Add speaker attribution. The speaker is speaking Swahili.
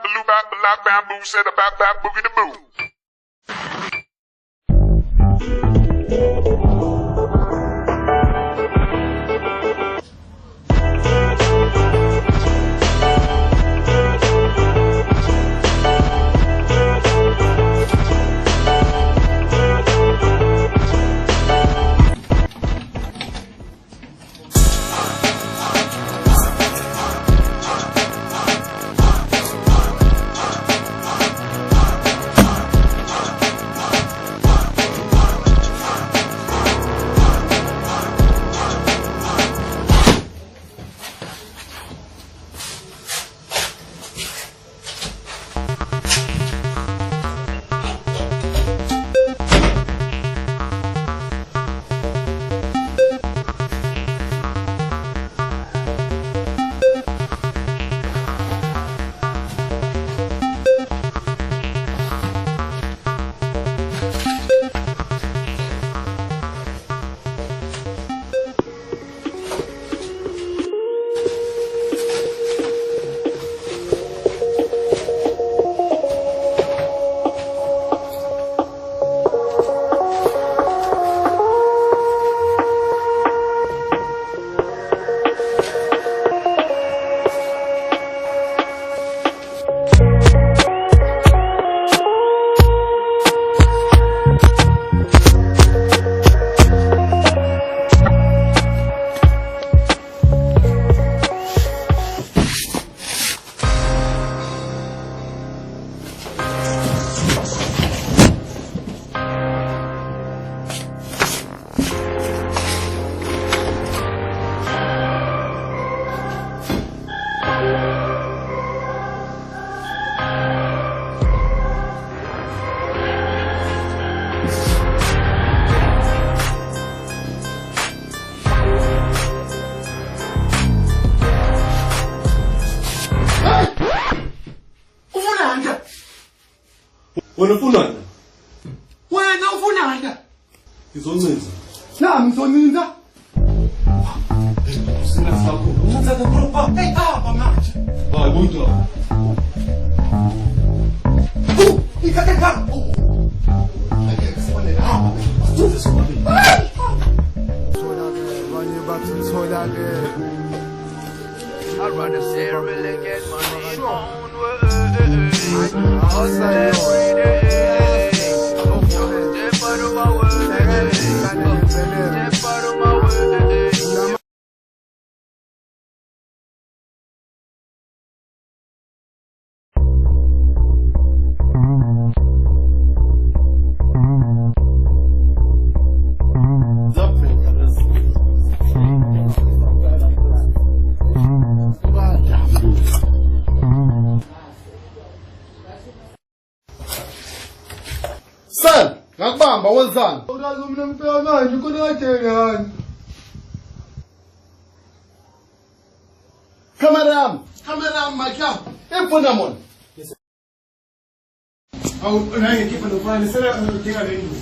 Speaker 1: the loop, out the lock, bamboo, said about that boogie the boo.
Speaker 2: Unafunana?
Speaker 3: Wena ufunana?
Speaker 2: Ngizoncenza.
Speaker 3: Nami ngizoncinza.
Speaker 2: Sina sakho.
Speaker 3: Ungenza proper. Hey, manje.
Speaker 2: Hayi bonke.
Speaker 3: Ikake kha. Ake sibone la. Asithuze sobabi.
Speaker 4: I'd rather say really get money on way. Hustle every day. Step out of my way. Step out of my way.
Speaker 3: Son, ngakubamba wenzani? Ukazi mina ngifika manje kunathengani. Camera makha. Efuna mona. Awu nange kipa nofana sela udinga lendlu.